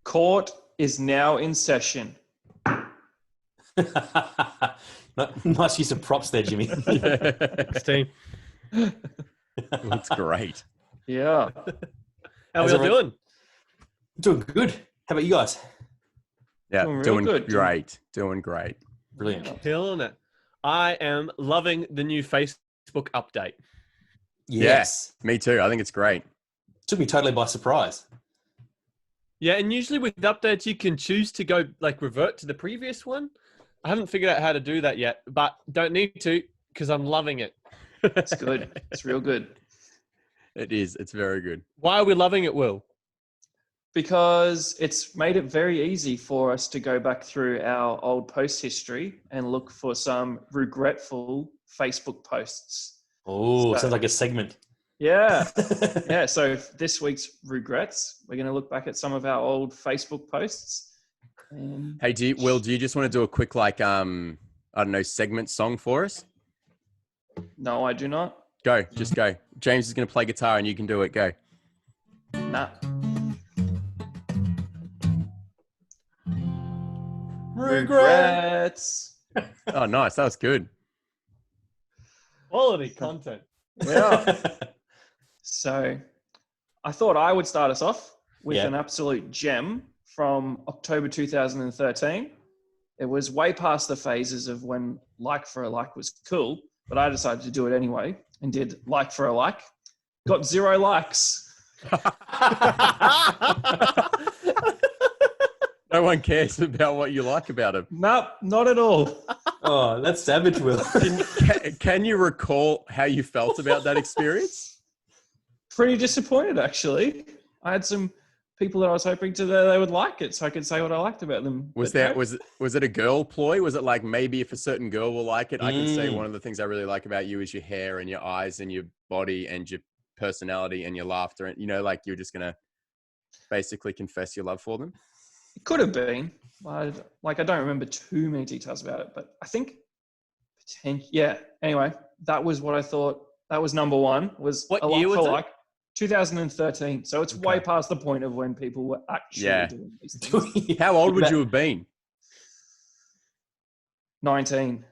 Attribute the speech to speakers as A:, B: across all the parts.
A: Court is now in session.
B: Nice use of props there, Jimmy.
C: Thanks, team.
D: That's great.
A: Yeah.
C: How we all doing?
B: Doing good. How about you guys?
D: Yeah,
A: Doing real
D: doing
A: good.
D: great. Doing great.
B: Brilliant.
C: Killing it. I am loving the new Facebook update.
B: Yes.
D: Me too. I think it's great.
B: Took me totally by surprise.
C: Yeah, and usually with updates, you can choose to go revert to the previous one. I haven't figured out how to do that yet, but don't need to because I'm loving it.
A: It's good. It's real good.
D: It is. It's very good.
C: Why are we loving it, Will?
A: Because it's made it very easy for us to go back through our old post history and look for some regretful Facebook posts.
B: Oh, sounds like a segment.
A: Yeah. Yeah. So this week's regrets, we're going to look back at some of our old Facebook posts.
D: Hey, do you just want to do a quick, I don't know, segment song for us?
A: No, I do not.
D: Go. Just go. James is going to play guitar and you can do it. Go.
A: Nah. Regrets.
D: Oh, nice. That was good.
C: Quality content.
A: Yeah. So I thought I would start us off with
B: Yeah.
A: an absolute gem from October 2013. It was way past the phases of when like for a like was cool, but I decided to do it anyway and did like for a like. Got 0 likes.
D: No one cares about what you like about him.
A: Nope, not at all.
B: Oh, that's savage, Will.
D: Can you recall how you felt about that experience?
A: Pretty disappointed, actually. I had some people that I was hoping they would like it, so I could say what I liked about them.
D: Was it a girl ploy? Was it like maybe if a certain girl will like it? I can say one of the things I really like about you is your hair and your eyes and your body and your personality and your laughter, and you're just gonna basically confess your love for them.
A: It could have been. I don't remember too many details about it, but I think yeah. Anyway, that was what I thought. That was number one. Was
C: what
A: a
C: year
A: like
C: was
A: for
C: it?
A: like 2013. So it's way past the point of when people were actually doing these things.
D: How old would you have been?
A: 19.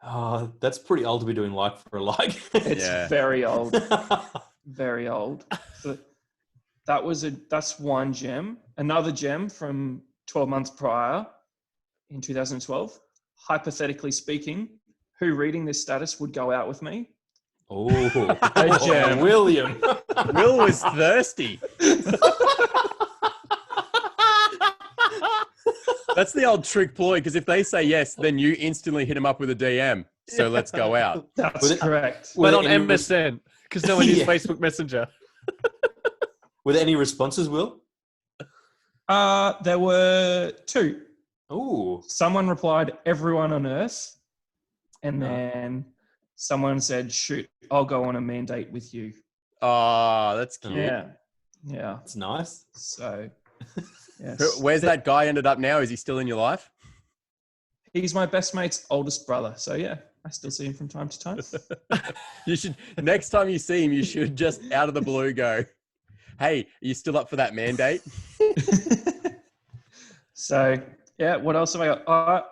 B: Oh, that's pretty old to be doing like for a like.
A: It's very old. Very old. So that's one gem. Another gem from 12 months prior in 2012. Hypothetically speaking, who reading this status would go out with me?
B: Oh,
A: A gem.
B: William.
D: Will was thirsty. That's the old trick ploy, because if they say yes, then you instantly hit them up with a DM. So let's go out.
A: That's correct.
C: But on MSN, because no one used Facebook Messenger.
B: Were there any responses, Will?
A: There were 2.
B: Oh,
A: Someone replied, everyone on Earth. And then someone said, shoot, I'll go on a mandate with you.
D: Oh, that's cute.
A: Yeah. Yeah.
B: that's nice.
A: So, yes.
D: Where's that guy ended up now? Is he still in your life?
A: He's my best mate's oldest brother. So, yeah, I still see him from time to time.
D: You should, next time you see him, you should just out of the blue go, hey, are you still up for that mandate?
A: So, yeah, what else have I got?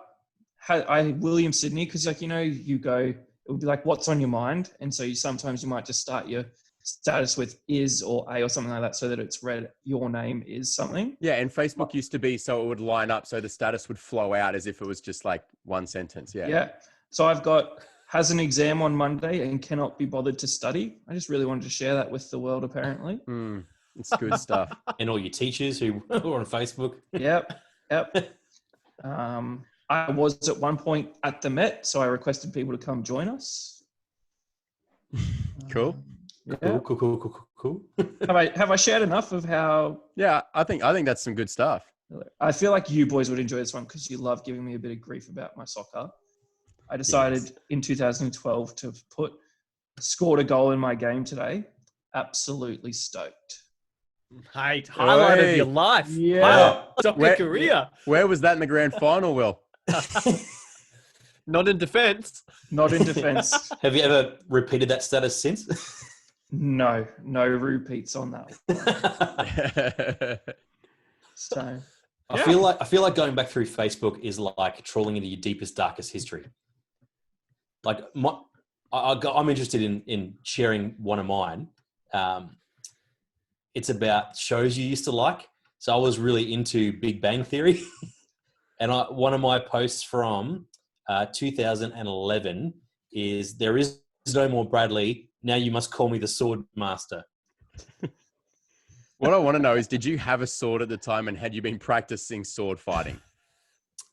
A: I William Sydney, because you go, it would be like, what's on your mind? And so sometimes you might just start your status with is or a or something like that so that it's read your name is something.
D: Yeah, and Facebook used to be so it would line up so the status would flow out as if it was just like one sentence. Yeah.
A: Yeah. So I've got has an exam on Monday and cannot be bothered to study. I just really wanted to share that with the world, apparently.
D: It's good stuff.
B: And all your teachers who are on Facebook.
A: Yep. I was at one point at the Met, so I requested people to come join us.
D: Cool.
A: Yeah.
B: Cool.
A: Have I shared enough of how?
D: Yeah, I think that's some good stuff.
A: I feel like you boys would enjoy this one because you love giving me a bit of grief about my soccer. I decided in 2012 to scored a goal in my game today. Absolutely stoked.
C: Highlight of your life.
A: Yeah.
C: Highlight of your career.
D: Where was that in the grand final, Will?
C: Not in defense.
A: Not in defense.
B: Have you ever repeated that status since?
A: No repeats on that. So
B: I feel like going back through Facebook is like trawling into your deepest, darkest history. Like I'm interested in sharing one of mine. It's about shows you used to like. So I was really into Big Bang Theory, and one of my posts from 2011 is "There is no more Bradley. Now you must call me the Sword Master."
D: What I want to know is, did you have a sword at the time, and had you been practicing sword fighting?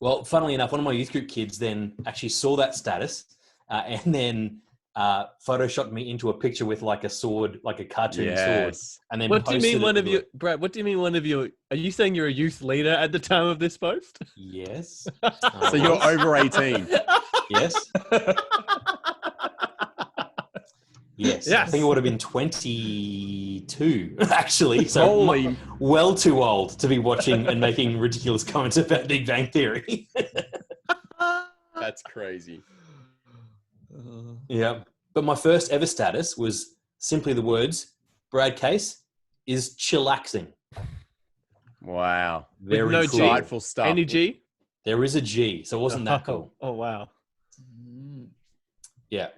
B: Well, funnily enough, one of my youth group kids then actually saw that status and then photoshopped me into a picture with like a sword, like a cartoon sword. And then
C: What do you mean
B: posted
C: one
B: it
C: of
B: to
C: you,
B: it.
C: Brad? What do you mean one of you? Are you saying you're a youth leader at the time of this post?
B: Yes.
D: So you're over 18.
B: Yes. Yes. I think it would have been 22, actually. So
D: Holy-
B: well too old to be watching and making ridiculous comments about Big Bang Theory.
D: That's crazy.
B: Yeah. But my first ever status was simply the words, Brad Case is chillaxing.
D: Wow.
B: Very
C: no
B: cool.
C: G?
D: Insightful stuff.
C: Any G?
B: There is a G, so it wasn't that cool.
C: Oh, wow.
B: Yeah.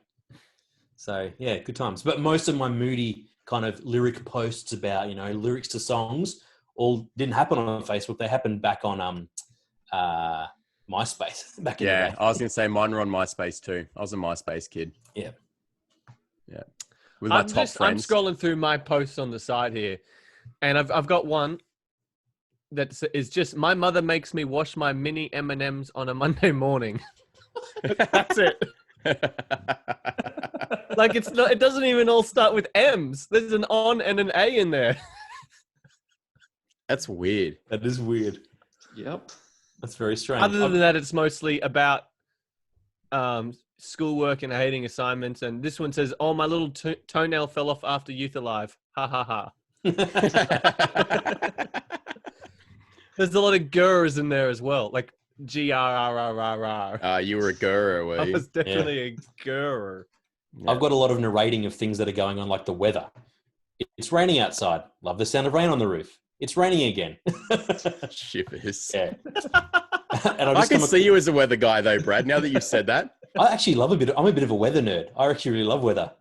B: So, yeah, good times. But most of my moody kind of lyric posts about, lyrics to songs all didn't happen on Facebook. They happened back on MySpace back in the day.
D: I was going to say mine were on MySpace too. I was a MySpace kid.
B: Yeah.
D: Yeah. With my top
C: I'm
D: friends.
C: scrolling through my posts on the side here, and I've got one that is just, my mother makes me wash my mini M&Ms on a Monday morning. That's it. Like it doesn't even all start with M's. There's an on and an A in there.
D: That's weird.
B: That is weird.
A: yep.
B: That's very strange.
C: Other than that, it's mostly about schoolwork and hating assignments. And this one says, "Oh, my little toenail fell off after Youth Alive. Ha ha ha." There's a lot of gurrs in there as well, like GRRRRR.
D: You were a guru, were
C: I
D: you?
C: was definitely a gurr.
D: Yeah.
B: I've got a lot of narrating of things that are going on, like the weather. It's raining outside. Love the sound of rain on the roof. It's raining again.
D: Shivers.
B: Yeah. And
D: I can see you as a weather guy though, Brad, now that you've said that.
B: I actually love I'm a bit of a weather nerd. I actually really love weather.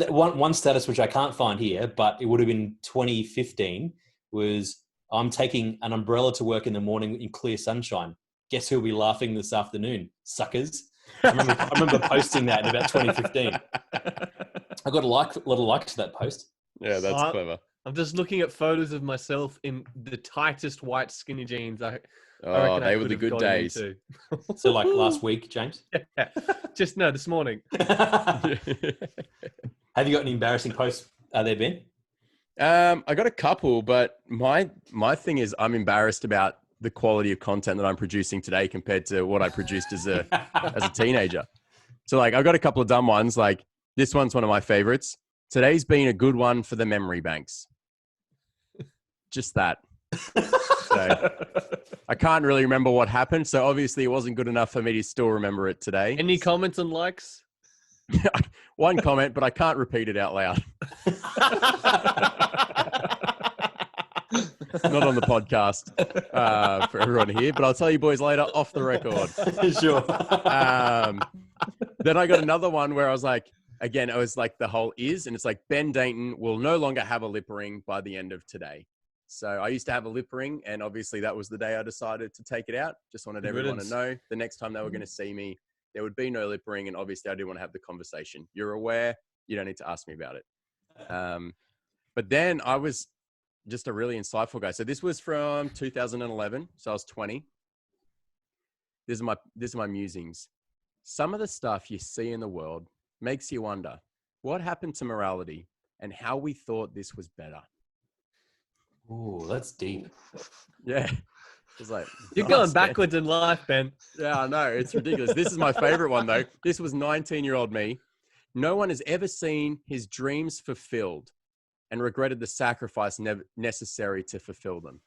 B: One status which I can't find here, but it would have been 2015, was I'm taking an umbrella to work in the morning in clear sunshine. Guess who'll be laughing this afternoon? Suckers. I remember posting that in about 2015. I got a lot of likes to that post.
D: Yeah, that's clever.
C: I'm just looking at photos of myself in the tightest white skinny jeans. I reckon
D: They
C: I
D: were
C: could
D: the
C: have
D: good
C: gotten
D: days.
C: into.
B: So like last week, James?
C: Yeah. Just no, this morning.
B: Have you got any embarrassing posts there, Ben?
D: I got a couple, but my thing is I'm embarrassed about the quality of content that I'm producing today compared to what I produced as a teenager. So like I got a couple of dumb ones. Like this one's one of my favorites. Today's been a good one for the memory banks. Just that. So, I can't really remember what happened, so obviously it wasn't good enough for me to still remember it today.
C: Any comments and likes?
D: One comment, but I can't repeat it out loud. Not on the podcast for everyone here, but I'll tell you boys later off the record.
B: Sure.
D: Then I got another one where I was like, again, it was like the whole is, and it's like Ben Dayton will no longer have a lip ring by the end of today. So I used to have a lip ring, and obviously that was the day I decided to take it out. Just wanted everyone to know the next time they were going to see me, there would be no lip ring, and obviously I didn't want to have the conversation. You're aware, you don't need to ask me about it. But then I was just a really insightful guy. So this was from 2011, so I was 20. These are my musings. Some of the stuff you see in the world makes you wonder what happened to morality and how we thought this was better.
B: Ooh, that's deep.
D: Yeah. It's like,
C: You're
D: nice,
C: going
D: Ben.
C: backwards in life, Ben.
D: Yeah, I know. It's ridiculous. This is my favorite one, though. This was 19-year-old me. No one has ever seen his dreams fulfilled and regretted the sacrifice necessary to fulfill them.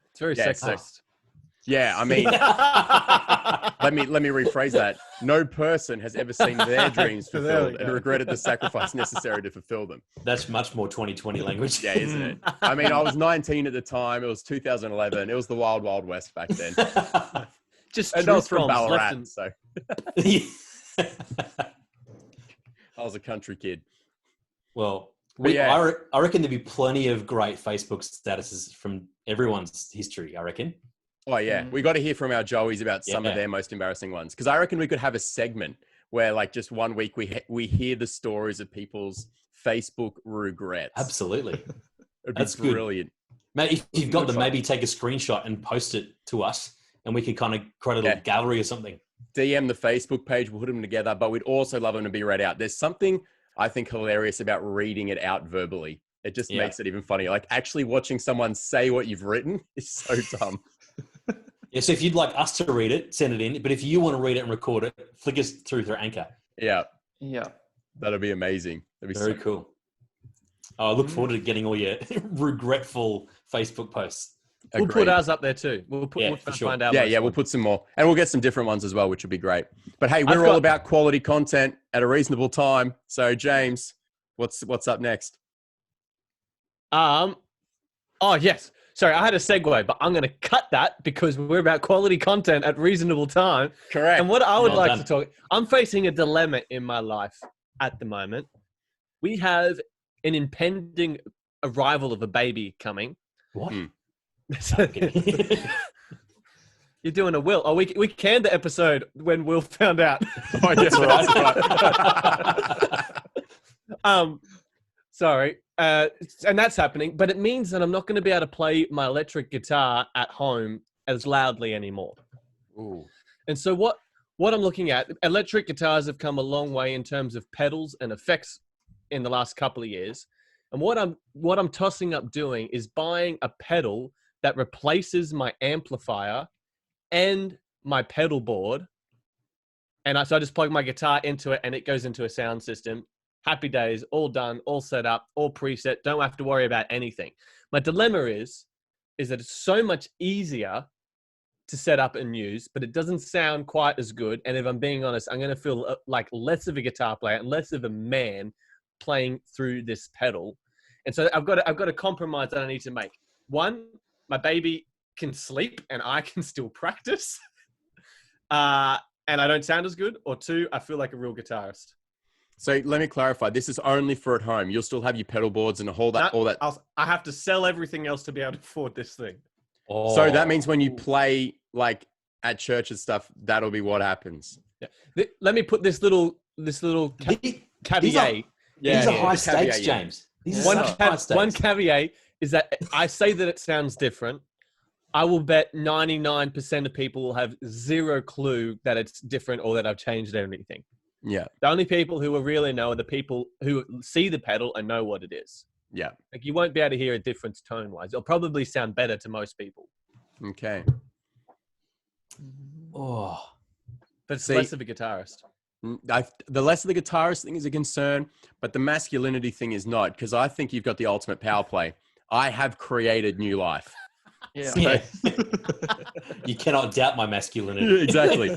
C: It's very
D: Yeah,
C: sexist.
D: Yeah, I mean, let me rephrase that. No person has ever seen their dreams
C: So there we
D: fulfilled and
C: go.
D: regretted the sacrifice necessary to fulfill them.
B: That's much more 2020 language.
D: Yeah, isn't it? I mean, I was 19 at the time. It was 2011. It was the wild, wild west back then.
C: Just
D: And I was
C: truth
D: from
C: bombs left
D: Ballarat,
C: and
D: so I was a country kid.
B: Well,
D: But yeah.
B: I reckon there'd be plenty of great Facebook statuses from everyone's history, I reckon.
D: Oh, yeah. We got to hear from our Joeys about some of their most embarrassing ones. Because I reckon we could have a segment where, like, just one week we hear the stories of people's Facebook regrets.
B: Absolutely.
D: That's brilliant.
B: Mate, if you've got them, maybe take a screenshot and post it to us, and we can kind of create a little gallery or something.
D: DM the Facebook page. We'll put them together. But we'd also love them to be read out. There's something I think hilarious about reading it out verbally. It just makes it even funnier. Like, actually watching someone say what you've written is so dumb.
B: Yeah, so if you'd like us to read it, send it in. But if you want to read it and record it, flick us through Anchor.
D: Yeah.
A: Yeah.
D: That'd be amazing. That'd be
B: Very cool. Oh, I look forward to getting all your regretful Facebook posts.
C: we'll put ours up there too. We'll find out.
D: We'll put some more. And we'll get some different ones as well, which would be great. But hey, we're all about quality content at a reasonable time. So James, what's up next?
C: Oh, yes. Sorry, I had a segue, but I'm going to cut that because we're about quality content at reasonable time.
D: Correct.
C: And what I would like to talk, I'm facing a dilemma in my life at the moment. We have an impending arrival of a baby coming.
B: What?
C: You're doing a Will. Oh, we canned the episode when Will found out.
D: Oh, yes, that's right.
C: Sorry. And that's happening, but it means that I'm not going to be able to play my electric guitar at home as loudly anymore.
D: Ooh.
C: And so what I'm looking at, electric guitars have come a long way in terms of pedals and effects in the last couple of years. And what I'm tossing up doing is buying a pedal that replaces my amplifier and my pedal board. And so I just plug my guitar into it and it goes into a sound system. Happy days, all done, all set up, all preset. Don't have to worry about anything. My dilemma is that it's so much easier to set up and use, but it doesn't sound quite as good. And if I'm being honest, I'm going to feel like less of a guitar player and less of a man playing through this pedal. And so I've got a compromise that I need to make. One, my baby can sleep and I can still practice. And I don't sound as good. Or two, I feel like a real guitarist.
D: So let me clarify. This is only for at home. You'll still have your pedal boards and all that.
C: I have to sell everything else to be able to afford this thing.
B: Oh.
D: So that means when you play like at church and stuff, that'll be what happens.
C: Yeah. Let me put this little caveat.
B: These are high stakes, James.
C: One caveat is that I say that it sounds different. I will bet 99% of people will have zero clue that it's different or that I've changed anything.
D: Yeah.
C: The only people who will really know are the people who see the pedal and know what it is.
D: Yeah.
C: Like you won't be able to hear a difference tone-wise. It'll probably sound better to most people.
D: Okay.
B: Oh.
C: But it's less of a guitarist.
D: The less of the guitarist thing is a concern, but the masculinity thing is not, because I think you've got the ultimate power play. I have created new life.
B: Yeah. You cannot doubt my masculinity.
D: Exactly.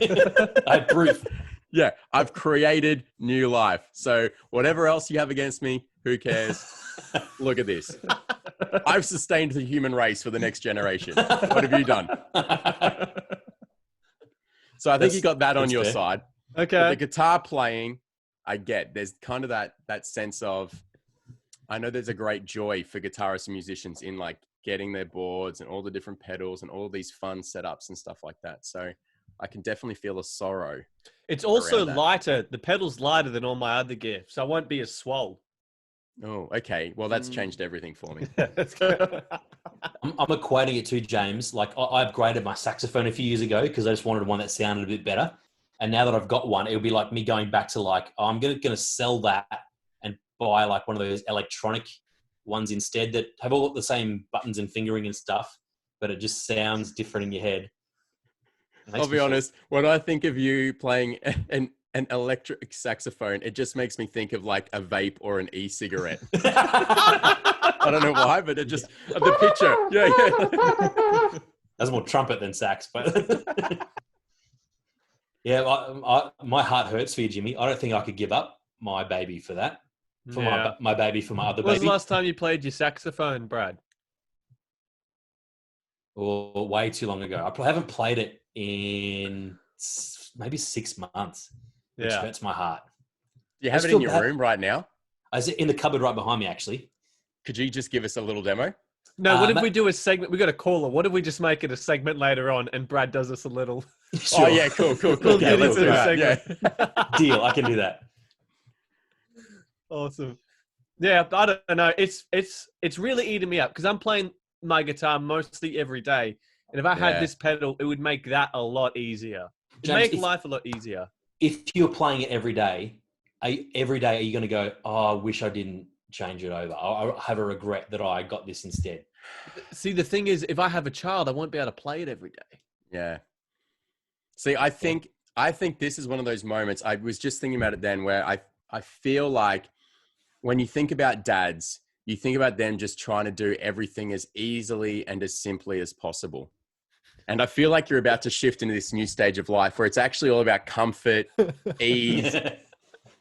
B: I have proof.
D: Yeah, I've created new life. So whatever else you have against me, who cares? Look at this. I've sustained the human race for the next generation. What have you done? So I think you got that on your side.
C: Okay.
D: But the guitar playing, I get. There's kind of that sense of, I know there's a great joy for guitarists and musicians in like getting their boards and all the different pedals and all these fun setups and stuff like that. So I can definitely feel a sorrow.
C: It's also lighter. The pedal's lighter than all my other gear, so I won't be as swole.
D: Oh, okay. Well, that's changed everything for me.
B: I'm equating it to James. Like I upgraded my saxophone a few years ago because I just wanted one that sounded a bit better. And now that I've got one, it'll be like me going back to like, oh, I'm going to sell that and buy like one of those electronic ones instead that have all the same buttons and fingering and stuff, but it just sounds different in your head.
D: I'll be honest. When I think of you playing an electric saxophone, it just makes me think of like a vape or an e-cigarette. I don't know why, but it just the picture. Yeah.
B: That's more trumpet than sax, but yeah, my heart hurts for you, Jimmy. I don't think I could give up my baby for that. For my baby, for my other
C: When was
B: baby.
C: the last time you played your saxophone, Brad?
B: Or way too long ago. I haven't played it in maybe 6 months, which hurts my heart.
D: You have it in your room right now?
B: Is it in the cupboard right behind me, actually?
D: Could you just give us a little demo?
C: No, what if we do a segment? We got a caller. What if we just make it a segment later on and Brad does us a little?
B: Sure.
D: Oh, yeah, cool.
C: Yeah,
D: Let's do that.
C: Yeah.
B: Deal. I can do that.
C: Awesome. Yeah, I don't know. It's really eating me up because I'm playing my guitar mostly every day. And if I had this pedal, it would make that a lot easier. It'd make life a lot easier.
B: If you're playing it every day, are you going to go, oh, I wish I didn't change it over. I have a regret that I got this instead.
C: See, the thing is, if I have a child, I won't be able to play it every day.
D: Yeah. See, I think this is one of those moments. I was just thinking about it then where I feel like when you think about dads, you think about them just trying to do everything as easily and as simply as possible. And I feel like you're about to shift into this new stage of life where it's actually all about comfort, ease,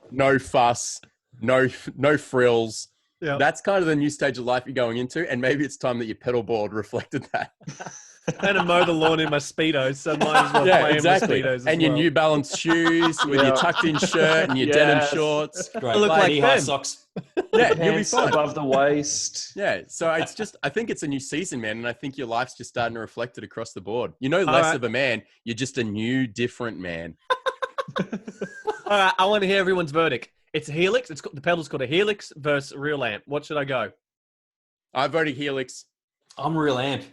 D: no fuss, no frills. Yeah. That's kind of the new stage of life you're going into. And maybe it's time that your pedal board reflected that.
C: And to mow the lawn in my Speedos, so might as well play
D: exactly.
C: in my Speedos
D: and your New Balance shoes with your tucked in shirt and your denim shorts.
B: Great.
C: I look like
B: knee-high socks.
D: Yeah, you'll be fine.
A: Above the waist.
D: Yeah, so it's just, I think it's a new season, man. And I think your life's just starting to reflect it across the board. You're no less of a man. You're just a new, different man.
C: All right, I want to hear everyone's verdict. It's a Helix. The pedal's called a Helix versus Real Amp. What should I go?
D: I voted Helix.
B: I'm Real Amp.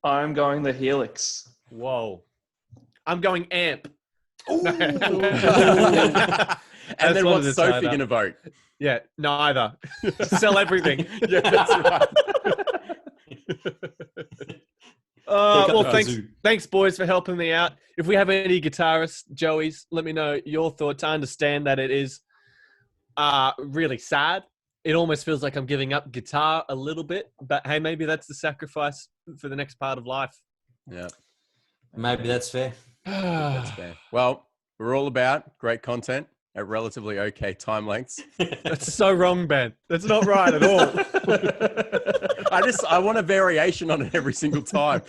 A: I'm going the Helix.
C: Whoa. I'm going Amp.
D: And then what's Sophie going to vote?
C: Yeah, neither. Sell everything.
D: Yeah, that's right.
C: Well, thanks, boys, for helping me out. If we have any guitarists, Joey's, let me know your thoughts. I understand that it is really sad. It almost feels like I'm giving up guitar a little bit, but hey, maybe that's the sacrifice for the next part of life.
D: Yeah.
B: Maybe that's fair.
D: That's fair. Well, we're all about great content at relatively okay time lengths.
C: That's so wrong, Ben. That's not right at all.
D: I want a variation on it every single time.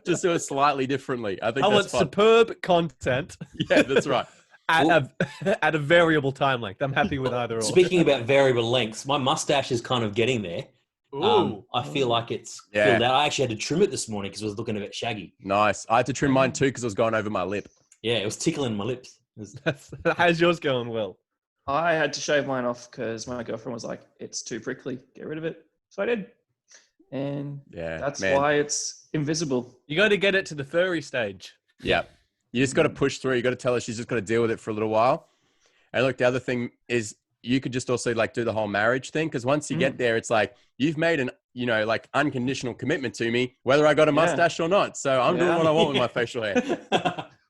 D: Just do it slightly differently. I want
C: superb content.
D: Yeah, that's right.
C: At a variable time length. I'm happy with either or.
B: Speaking about variable lengths, my mustache is kind of getting there. I feel like it's filled out. I actually had to trim it this morning because it was looking a bit shaggy.
D: Nice. I had to trim mine too because I was going over my lip.
B: Yeah, it was tickling my lips.
C: How's yours going, Will?
A: I had to shave mine off because my girlfriend was like, it's too prickly. Get rid of it. So I did. And that's why it's invisible.
C: You got to get it to the furry stage.
D: Yeah. You just got to push through. You got to tell her she's just got to deal with it for a little while. And look, the other thing is you could just also like do the whole marriage thing. Because once you get there, it's like you've made an, like unconditional commitment to me, whether I got a mustache or not. So I'm doing what I want with my facial hair.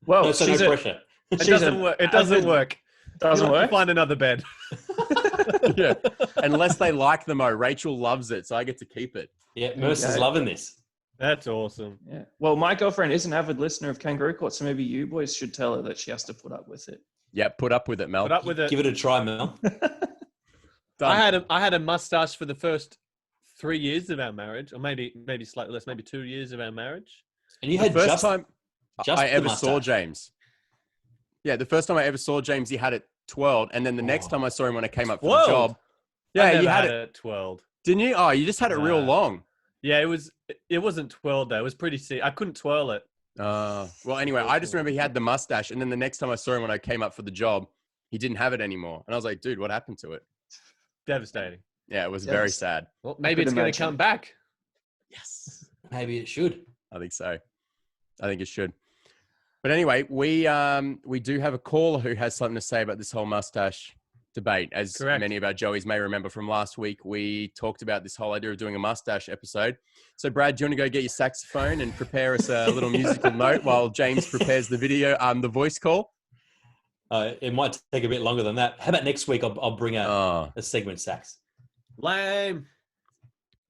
B: Well, she's no pressure.
C: It doesn't work. It doesn't work.
A: Doesn't work.
C: Find another bed.
D: Yeah. Unless they like the mo. Rachel loves it, so I get to keep it.
B: Yeah, Mercer's loving this.
C: That's awesome.
A: Yeah. Well, my girlfriend is an avid listener of Kangaroo Court, so maybe you boys should tell her that she has to put up with it.
D: Yeah, put up with it, Mel.
C: Put up with it.
B: Give it a try, Mel.
C: I had a mustache for the first 3 years of our marriage, or maybe slightly less, maybe 2 years of our marriage.
B: And you had
D: the first time I ever saw James. Yeah, the first time I ever saw James, he had it twirled, and then the next time I saw him when I came up for the job,
C: you had it twirled.
D: Didn't you? Oh, you just had it real long.
C: Yeah, it wasn't twirled though. It was pretty I couldn't twirl it.
D: Well, anyway, I just remember he had the mustache, and then the next time I saw him when I came up for the job, he didn't have it anymore, and I was like, dude, what happened to it?
C: Devastating.
D: Yeah, it was very sad.
C: Well, maybe it's going to come back.
D: Yes,
B: maybe it should.
D: I think so. I think it should. But anyway, we do have a caller who has something to say about this whole mustache debate. As many of our Joeys may remember from last week, we talked about this whole idea of doing a mustache episode. So Brad, do you want to go get your saxophone and prepare us a little musical note while James prepares the video, the voice call?
B: It might take a bit longer than that. How about next week? I'll bring a segment sax.
C: Lame.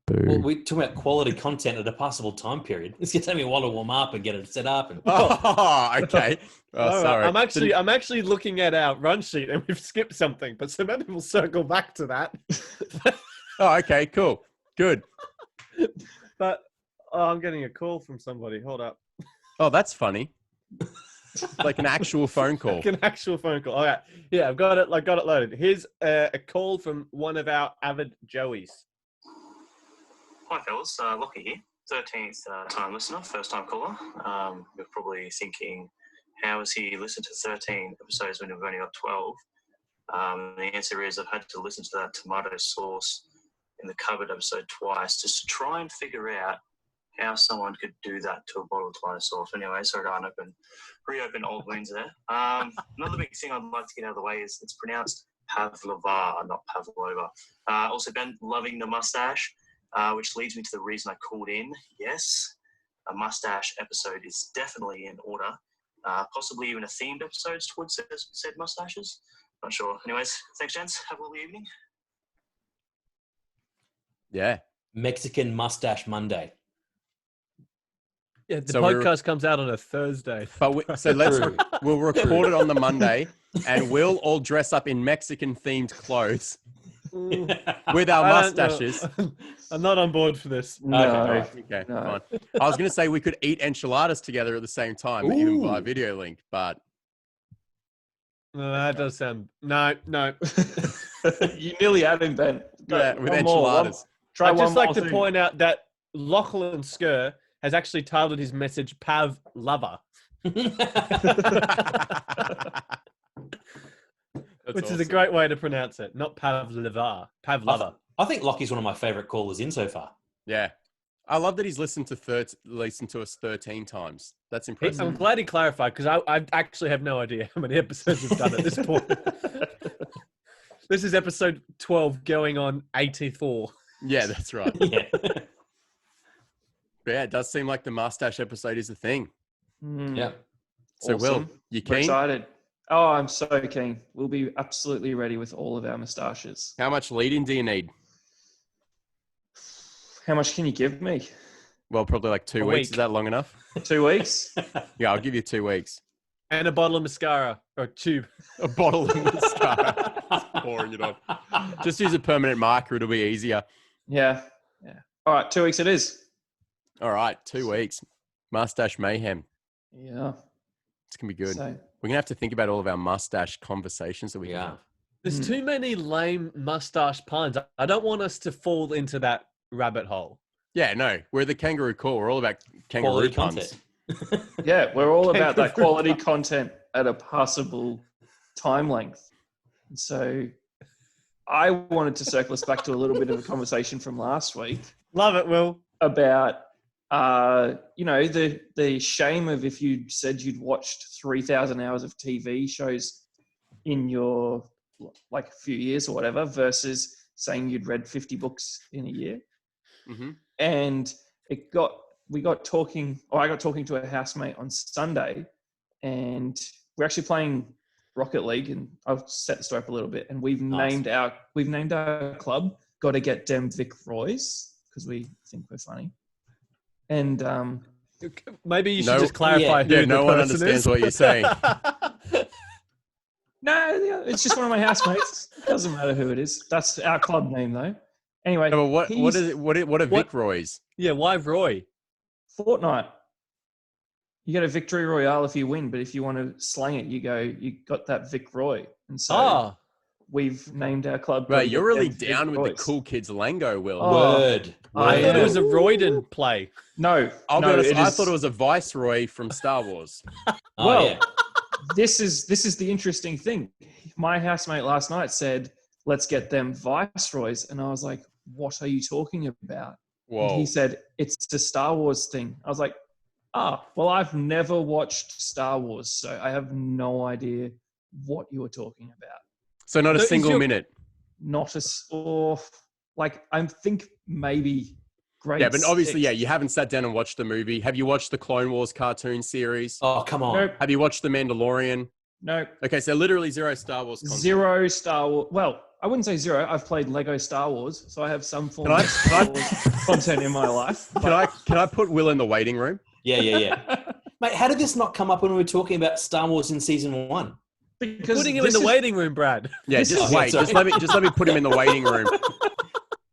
B: Well, we're talking about quality content at a passable time period. It's going to take me a while to warm up and get it set up. And
D: Oh, okay. Oh,
C: All right,
D: sorry.
C: I'm actually looking at our run sheet and we've skipped something, but so maybe we'll circle back to that.
D: Oh, okay, cool. Good.
C: But I'm getting a call from somebody. Hold up.
D: Oh, that's funny. Like an actual phone call.
C: Like an actual phone call. All right. Yeah, I've got it. I got it loaded. Here's a call from one of our avid Joeys.
E: Hi, fellas. Lockie here. 13th time listener, first time caller. You're probably thinking, how has he listened to 13 episodes when we've only got 12? The answer is I've had to listen to that tomato sauce in the cupboard episode twice just to try and figure out how someone could do that to a bottle of tomato sauce. Anyway, sorry to reopen old wounds there. Another big thing I'd like to get out of the way is it's pronounced pavlova, not pavlova. Also, been loving the mustache. Which leads me to the reason I called in. Yes, a mustache episode is definitely in order. Possibly even a themed episode towards said mustaches. Not sure. Anyways, thanks, gents. Have a lovely evening.
D: Yeah.
B: Mexican Mustache Monday.
C: Yeah, the
D: So
C: podcast comes out on a Thursday.
D: But we'll record it on the Monday and we'll all dress up in Mexican themed clothes with our mustaches.
C: I'm not on board for this.
A: No.
D: Okay,
A: No.
D: fine. I was going to say we could eat enchiladas together at the same time, even by video link, but
C: No, that does sound... No.
A: You nearly had him, Ben.
D: yeah, with
A: One more,
D: enchiladas.
A: Try
C: I'd
A: one
C: just like
A: more
C: to
A: thing.
C: point out that Lachlan Skur has actually titled his message Pav Lover, which is a great way to pronounce it. Not Pavlova. Pavlova.
B: I think Lockie's one of my favourite callers in so far.
D: Yeah. I love that he's listened to us 13 times. That's impressive.
C: I'm glad he clarified because I actually have no idea how many episodes we've done at this point. This is episode 12 going on 84.
D: Yeah, that's right.
B: Yeah.
D: But yeah, it does seem like the mustache episode is a thing.
B: Yeah.
D: So,
A: Awesome.
D: Will, you
A: We're
D: keen?
A: excited. Oh, I'm so keen. We'll be absolutely ready with all of our moustaches.
D: How much lead-in do you need?
A: How much can you give me?
D: Well, probably like 2
C: A
D: weeks.
C: week.
D: Is that long enough?
A: 2 weeks?
D: Yeah, I'll give you 2 weeks.
C: And a bottle of mascara or tube.
D: A bottle of mascara. Just pouring it on. Just use a permanent marker. It'll be easier.
A: Yeah. All right, 2 weeks it is.
D: All right, 2 weeks. Mustache mayhem.
A: Yeah.
D: It's going to be good.
A: So,
D: We're going to have to think about all of our mustache conversations that we can
B: Yeah.
D: have.
C: There's too many lame mustache puns. I don't want us to fall into that rabbit hole.
D: Yeah, no, we're the Kangaroo Call. We're all about kangaroo
B: Quality
D: puns.
B: content.
A: yeah, we're all about that quality content at a passable time length. So I wanted to circle us back to a little bit of a conversation from last week
C: Love it, Will.
A: about the shame of if you said you'd watched 3,000 hours of TV shows in your like a few years or whatever versus saying you'd read 50 books in a year.
D: Mm-hmm.
A: And I got talking to a housemate on Sunday, and we're actually playing Rocket League, and I'll set the story up a little bit. And we've named our club "Got to Get Dem Vic Roy's" because we think we're funny. And
C: Maybe you should
D: No-
C: just clarify who
D: Yeah,
C: the
D: no one
C: person
D: understands
C: is.
D: what you're saying.
A: no, it's just one of my housemates. Doesn't matter who it is. That's our club name, though. Anyway,
D: No, but what
A: he's-
D: is it? What are Vic Roy's?
C: Yeah, why Roy?
A: Fortnite. You get a victory royale if you win, but if you want to slang it, you got that Vic Roy. And so we've named our club.
D: Right, you're really
A: Vic
D: down with the
A: Roy's.
D: cool kids lingo, Will.
A: Oh.
B: Word.
C: I thought it was a
A: am.
C: Royden play.
A: No,
D: I'll be
A: no,
D: honest,
A: it
D: I
A: is-
D: thought it was a Viceroy from Star Wars.
B: Oh,
A: Well,
B: yeah.
A: this is the interesting thing. My housemate last night said, "Let's get them Viceroys," and I was like, "What are you talking about?" And
D: Whoa.
A: he said, "It's a Star Wars thing." I was like, well, I've never watched Star Wars, so I have no idea what you were talking about.
D: So not a
C: So is
D: single
C: your-
D: minute.
A: Not I think maybe grade.
D: Yeah, but obviously,
A: 6.
D: yeah, you haven't sat down and watched the movie. Have you watched the Clone Wars cartoon series?
B: Oh, come on.
A: Nope.
D: Have you watched The Mandalorian?
A: No.
D: Okay, so literally zero Star Wars content.
A: Zero Star Wars. Well, I wouldn't say zero. I've played Lego Star Wars, so I have some form
D: Can I-
A: of Star Wars content in my life.
D: Can I put Will in the waiting room?
B: Yeah. Mate, how did this not come up when we were talking about Star Wars in season 1?
A: Because
C: Putting him in the waiting room, Brad.
D: Yeah,
A: This
D: just
A: is-
D: wait.
B: sorry.
D: Just let me put him in the waiting room.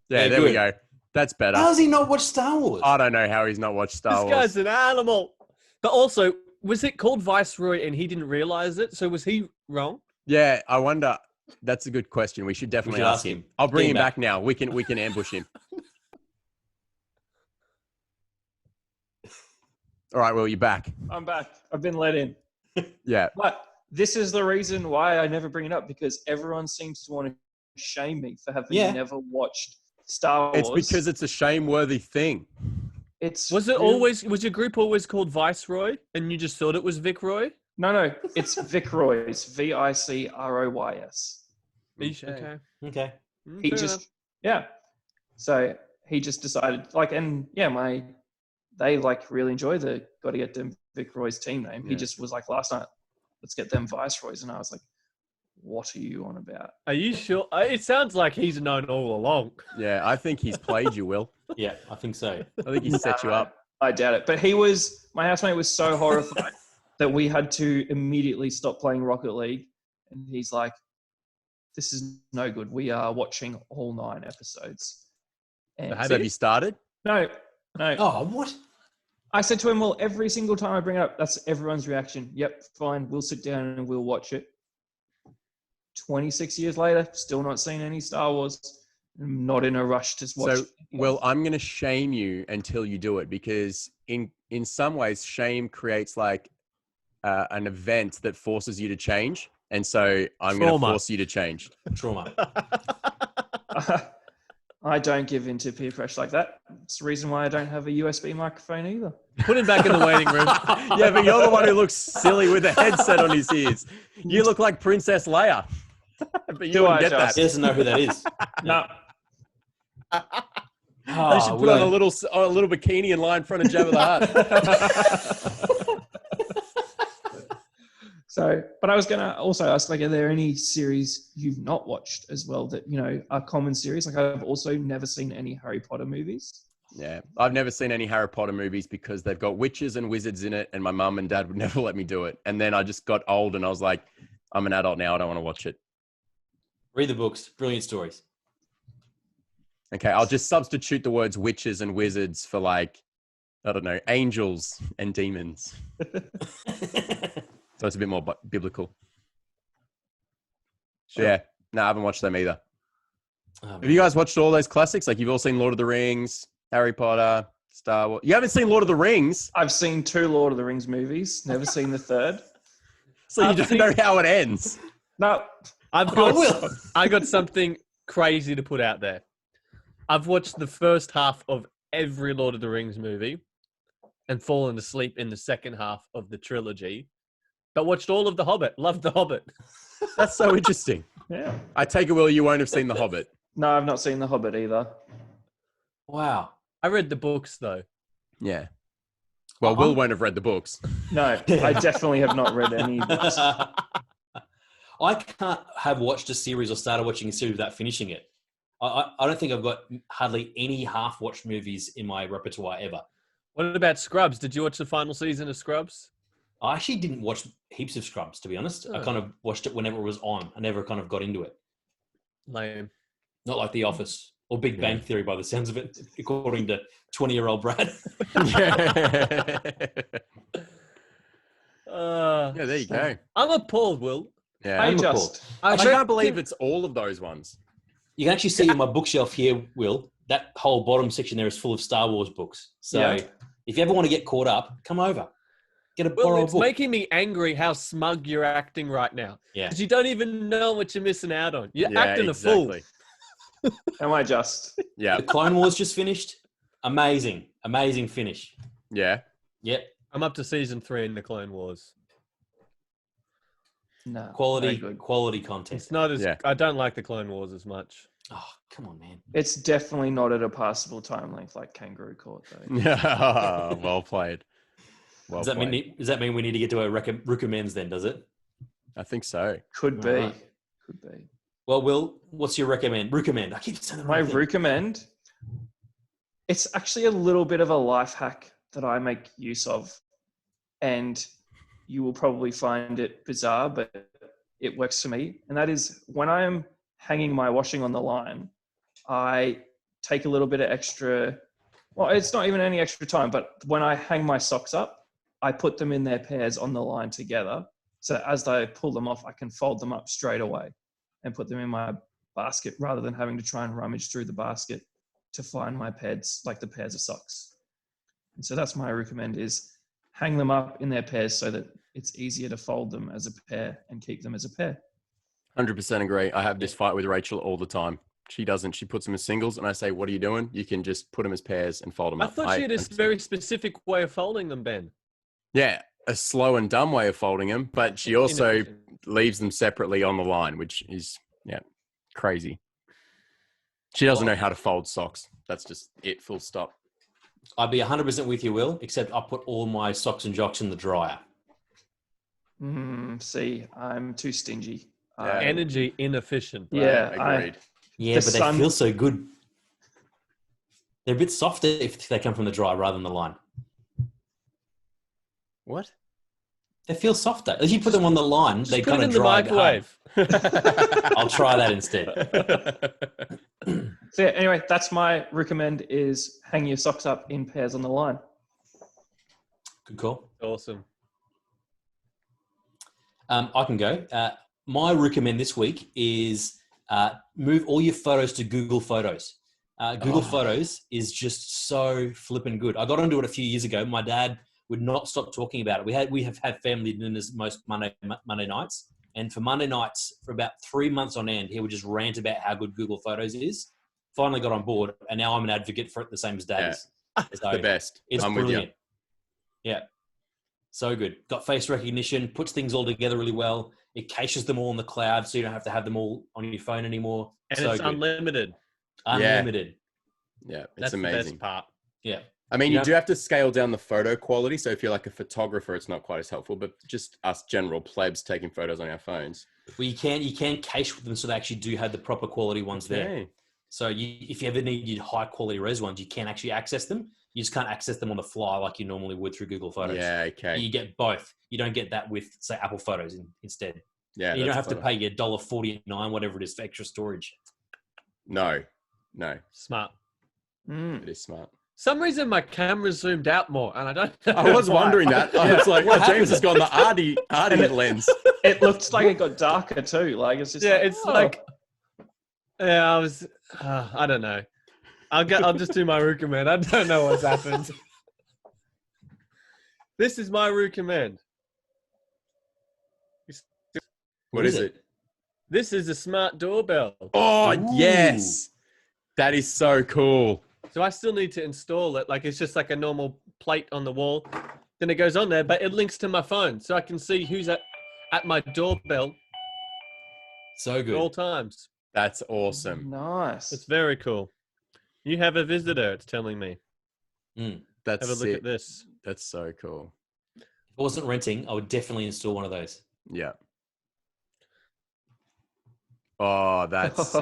D: Yeah,
B: Yeah,
D: there we
B: good.
D: go. That's better.
B: How has he not watched Star Wars?
D: I don't know how he's not watched Star
C: This
D: Wars.
C: guy's an animal. But also, was it called Viceroy and he didn't realize it? So was he wrong?
D: Yeah, I wonder. That's a good question. We should definitely
B: should
D: ask
B: ask
D: him.
B: him.
D: I'll bring
B: Get
D: him
B: him
D: back now. We can ambush him. All right, Will, you're back.
A: I'm back. I've been let in.
D: Yeah.
A: But this is the reason why I never bring it up, because everyone seems to want to shame me for having
B: Yeah.
A: never watched Star Wars.
D: It's because it's a shame-worthy thing.
C: Was it
A: really-
C: always, was your group always called Viceroy and you just thought it was Vic Roy?
A: No, it's Vicroys. Vicroys.
C: Are you sure? Okay.
B: Okay.
A: He
C: Fair
A: just,
C: enough.
A: yeah. So he just decided, they really enjoy the got to get them Vicroys team name. He
D: Yeah.
A: just was like last night, let's get them Viceroys. And I was like, what are you on about?
C: Are you sure? It sounds like he's known all along.
D: Yeah, I think he's played you, Will.
B: Yeah, I think so.
D: I think he set you up.
A: I doubt it. But my housemate was so horrified that we had to immediately stop playing Rocket League. And he's like, this is no good. We are watching all 9 episodes. And
C: Have
D: So have you started?
A: no.
B: Oh, what?
A: I said to him, well, every single time I bring it up, that's everyone's reaction. Yep, fine. We'll sit down and we'll watch it. 26 years later, still not seen any Star Wars. I'm not in a rush to watch.
D: So, Will, I'm going to shame you until you do it, because in some ways, shame creates like an event that forces you to change. And so I'm going to
C: Trauma.
D: force you to change.
B: Trauma.
A: I don't give in to peer pressure like that. It's the reason why I don't have a USB microphone either.
C: Put him back in the waiting room.
D: Yeah, but you're the one who looks silly with a headset on his ears. You look like Princess Leia. But you
A: Do
D: wouldn't
A: I,
D: get
A: Josh?
D: that.
B: He doesn't know who that is.
A: No,
D: You should put on a little bikini and lie in front of Jabba the Hutt.
A: So, but I was going to also ask, are there any series you've not watched as well that, are common series? I've also never seen any Harry Potter movies.
D: Yeah, I've never seen any Harry Potter movies because they've got witches and wizards in it, and my mum and dad would never let me do it. And then I just got old and I was like, I'm an adult now. I don't want to watch it.
B: Read the books. Brilliant stories.
D: Okay, I'll just substitute the words witches and wizards for angels and demons. So it's a bit more biblical.
B: Sure.
D: Yeah, no, I haven't watched them either.
B: Oh,
D: Have you guys watched all those classics? Like, you've all seen Lord of the Rings, Harry Potter, Star Wars. You haven't seen Lord of the Rings,
A: I've seen 2 Lord of the Rings movies, never seen the third.
D: so you don't know how it ends.
A: No,
C: I got something crazy to put out there. I've watched the first half of every Lord of the Rings movie and fallen asleep in the second half of the trilogy, but watched all of The Hobbit. Loved The Hobbit.
D: That's so interesting.
A: yeah.
D: I take it, Will, you won't have seen The Hobbit.
A: No, I've not seen The Hobbit either.
B: Wow.
C: I read the books though.
D: Yeah. Well, Will won't have read the books.
A: No, I definitely have not read any books.
B: I can't have watched a series or started watching a series without finishing it. I don't think I've got hardly any half-watched movies in my repertoire ever.
C: What about Scrubs? Did you watch the final season of Scrubs?
B: I actually didn't watch heaps of Scrubs, to be honest. I
C: Oh.
B: kind of watched it whenever it was on. I never kind of got into it.
C: Lame.
B: Not like The Office or Big Bang Theory by the sounds of it, according to 20-year-old Brad.
D: Yeah, there you go.
C: I'm appalled, Will.
D: Yeah.
A: I
B: I'm
A: just,
D: I
C: read-
D: can't believe it's all of those ones.
B: You can actually see on my bookshelf here, Will, that whole bottom section there is full of Star Wars books. So
A: Yeah.
B: if you ever want to get caught up, come over. Get a
C: Well,
B: borrow a
C: it's
B: book.
C: making me angry how smug you're acting right now.
B: Yeah.
C: Because you don't even know what you're missing out on. You're
D: Yeah,
C: acting a fool.
A: am I just?
D: Yeah.
B: The Clone Wars just finished. Amazing. Amazing finish.
D: Yeah.
B: Yep.
C: I'm up to season 3 in the Clone Wars.
A: No.
B: Quality,
A: no good.
B: quality content.
C: It's not as
D: Yeah.
C: I don't like the Clone Wars as much.
B: Oh, come on, man.
A: It's definitely not at a passable time length like Kangaroo Court, though.
D: Well played. Well
B: Does that mean we need to get to our recommends then, does it?
D: I think so.
A: Could be.
B: Alright.
A: Could be.
B: Well, Will, what's your recommend? I keep saying
A: My recommend. It's actually a little bit of a life hack that I make use of, and you will probably find it bizarre, but it works for me. And that is when I am hanging my washing on the line, I take a little bit of extra. Well, it's not even any extra time, but when I hang my socks up, I put them in their pairs on the line together. So as I pull them off, I can fold them up straight away and put them in my basket rather than having to try and rummage through the basket to find my pairs, like the pairs of socks. And so that's my recommend is hang them up in their pairs so that it's easier to fold them as a pair and keep them as a pair.
D: 100% agree. I have this fight with Rachel all the time. She doesn't. She puts them as singles, and I say, "What are you doing? You can just put them as pairs and fold them
C: I
D: up."
C: thought she had a very specific way of folding them, Ben.
D: Yeah, a slow and dumb way of folding them, but she also leaves them separately on the line, which is crazy. She doesn't know how to fold socks. That's just it. Full stop.
B: I'd be 100% with you, Will, except I put all my socks and jocks in the dryer.
A: See, I'm too stingy.
C: Energy inefficient.
A: Yeah,
D: agreed.
B: Yeah, but they feel so good. They're a bit softer if they come from the dryer rather than the line.
D: What?
B: They feel softer. If you put them on the line, they
C: Put
B: kind
C: it
B: of
C: in the
B: dry.
C: microwave.
B: I'll try that instead.
A: So anyway, that's my recommend is hang your socks up in pairs on the line.
B: Good call.
C: Awesome.
B: I can go. My recommend this week is move all your photos to Google Photos. Google Photos is just so flippin' good. I got onto it a few years ago. My dad would not stop talking about it. We have had family dinners most Monday nights. And for Monday nights, for about 3 months on end, he would just rant about how good Google Photos is. Finally got on board, and now I'm an advocate for it the same as Dad is.
D: So the best.
B: It's
D: I'm
B: brilliant.
D: with you.
B: Yeah. So good. Got face recognition, puts things all together really well. It caches them all in the cloud, so you don't have to have them all on your phone anymore.
C: And
B: so
C: it's
B: good.
C: unlimited.
B: Unlimited.
D: Yeah, it's
C: That's
D: amazing.
C: the best part.
B: Yeah.
D: I mean, you do have to scale down the photo quality. So if you're like a photographer, it's not quite as helpful, but just us general plebs taking photos on our phones.
B: Well, you can cache with them so they actually do have the proper quality ones there. So if you ever need your high quality res ones, you can actually access them. You just can't access them on the fly like you normally would through Google Photos.
D: Yeah, okay.
B: You get both. You don't get that with, say, Apple Photos instead.
D: Yeah,
B: you don't have to pay your $1.49, whatever it is, for extra storage.
D: No.
C: Smart.
D: It is smart.
C: Some reason my camera's zoomed out more, and I don't know.
D: I was wondering that. I was like, James has got the arty lens.
A: It looks like it got darker too. Like it's just
C: I don't know. I'll just do my recommend. I don't know what's happened. This is my recommend.
D: What is it?
C: This is a smart doorbell.
D: Oh, yes. That is so cool.
C: So I still need to install it. Like it's just like a normal plate on the wall. Then it goes on there, but it links to my phone. So I can see who's at my doorbell.
B: So good.
C: At all times.
D: That's awesome.
A: Nice.
C: It's very cool. You have a visitor, it's telling me.
D: That's
C: have a look at this.
D: That's so cool.
B: If I wasn't renting, I would definitely install one of those.
D: Yeah. Oh, that's sick.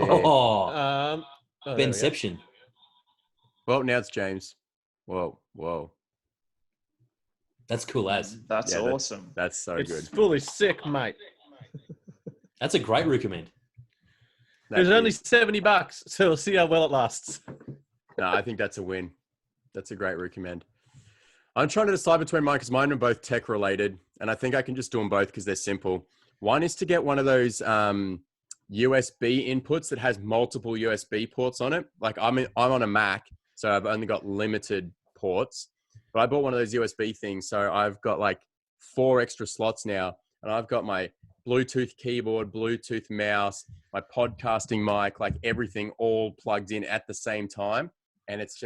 B: Benception.
D: Well, now it's James. Whoa.
B: That's cool as.
A: That's awesome.
D: That's so good.
C: It's fully sick, mate.
B: That's a great recommend.
C: There's only $70, so we'll see how well it lasts.
D: No, I think that's a win. That's a great recommend. I'm trying to decide between mine because mine are both tech related, and I think I can just do them both because they're simple. One is to get one of those USB inputs that has multiple USB ports on it. Like I'm on a Mac, so I've only got limited ports, but I bought one of those USB things, so I've got like 4 extra slots now, and I've got my Bluetooth keyboard, Bluetooth mouse, my podcasting mic, like everything all plugged in at the same time. And it's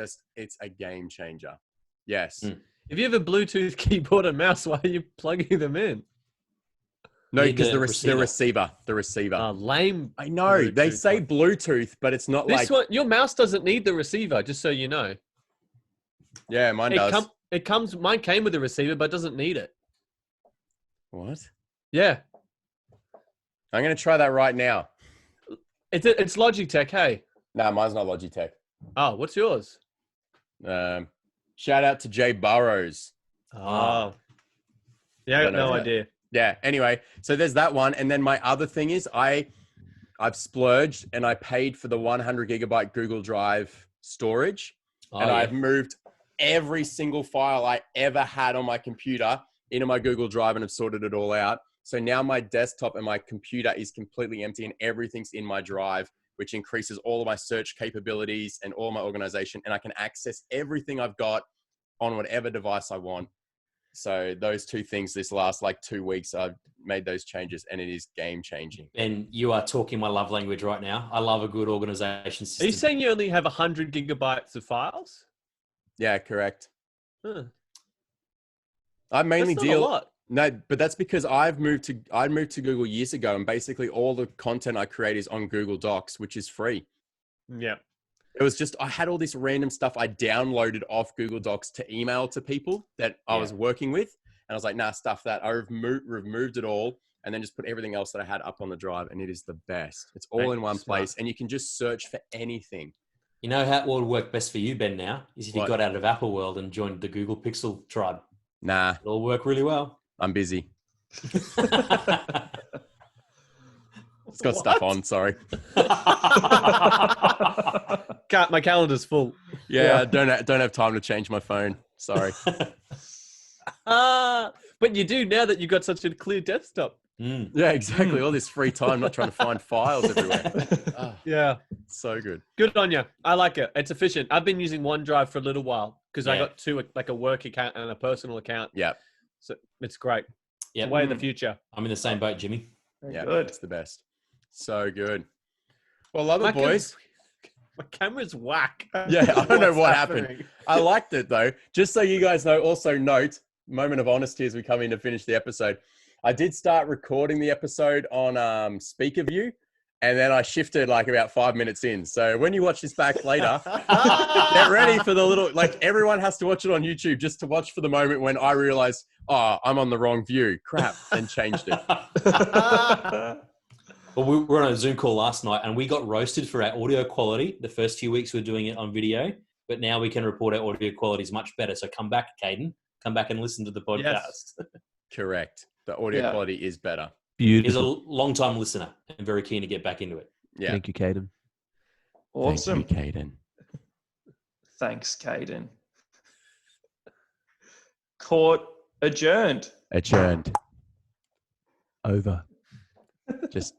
D: a game changer. Yes.
C: If you have a Bluetooth keyboard and mouse, why are you plugging them in?
D: No, because the receiver.
C: Oh, lame.
D: I know. Bluetooth. They say Bluetooth, but it's not
C: this one, your mouse doesn't need the receiver, just so you know.
D: Yeah, mine does.
C: Mine came with a receiver, but doesn't need it.
D: What?
C: Yeah.
D: I'm going to try that right now.
C: It's Logitech, hey.
D: Nah, mine's not Logitech.
C: Oh, what's yours?
D: Shout out to Jay Burrows.
C: Oh. Yeah, I got no idea.
D: Yeah. Anyway, so there's that one. And then my other thing is I've splurged and I paid for the 100 gigabyte Google Drive storage. I've moved every single file I ever had on my computer into my Google Drive and have sorted it all out. So now my desktop and my computer is completely empty and everything's in my drive, which increases all of my search capabilities and all my organization. And I can access everything I've got on whatever device I want. So those two things this last 2 weeks, I've made those changes and it is game changing.
B: And you are talking my love language right now. I love a good organization system.
C: Are you saying you only have 100 gigabytes of files?
D: Yeah, correct.
C: Huh.
D: I mainly
C: That's not a lot.
D: No, but that's because I moved to Google years ago, and basically all the content I create is on Google Docs, which is free.
C: Yeah.
D: It was just, I had all this random stuff I downloaded off Google Docs to email to people that I was working with. And I was like, nah, stuff that. I removed it all and then just put everything else that I had up on the drive. And it is the best. It's all in one place and you can just search for anything.
B: You know what would work best for you, Ben, now? Is if you got out of Apple World and joined the Google Pixel tribe.
D: Nah.
B: It'll work really well.
D: I'm busy. It's got stuff on, sorry.
C: My calendar's full.
D: Yeah, I don't have time to change my phone. Sorry.
C: But you do now that you've got such a clear desktop.
D: Yeah, exactly. All this free time, not trying to find files everywhere.
C: Yeah.
D: So good.
C: Good on you. I like it. It's efficient. I've been using OneDrive for a little while because I got two, like a work account and a personal account.
D: Yeah.
C: So it's great.
B: Yeah.
C: It's way of the future.
B: I'm in the same boat, Jimmy.
D: Good. It's the best. So good. Well, love it, boys.
C: My camera's whack.
D: Yeah, I don't know what happened. I liked it though. Just so you guys know, also note, moment of honesty as we come in to finish the episode. I did start recording the episode on Speaker View, and then I shifted about 5 minutes in. So when you watch this back later, get ready for the little, everyone has to watch it on YouTube just to watch for the moment when I realized, I'm on the wrong view. Crap, and changed it.
B: Well, we were on a Zoom call last night and we got roasted for our audio quality. The first few weeks we were doing it on video, but now we can report our audio quality is much better. So come back, Caden. Come back and listen to the podcast.
D: Yes. Correct. The audio quality is better.
C: Beautiful.
B: He's a long-time listener and very keen to get back into it.
D: Yeah.
C: Thank you, Caden.
A: Awesome.
D: Thank you, Caden.
A: Thanks, Caden. Court adjourned.
D: Adjourned.
C: Over.
D: Just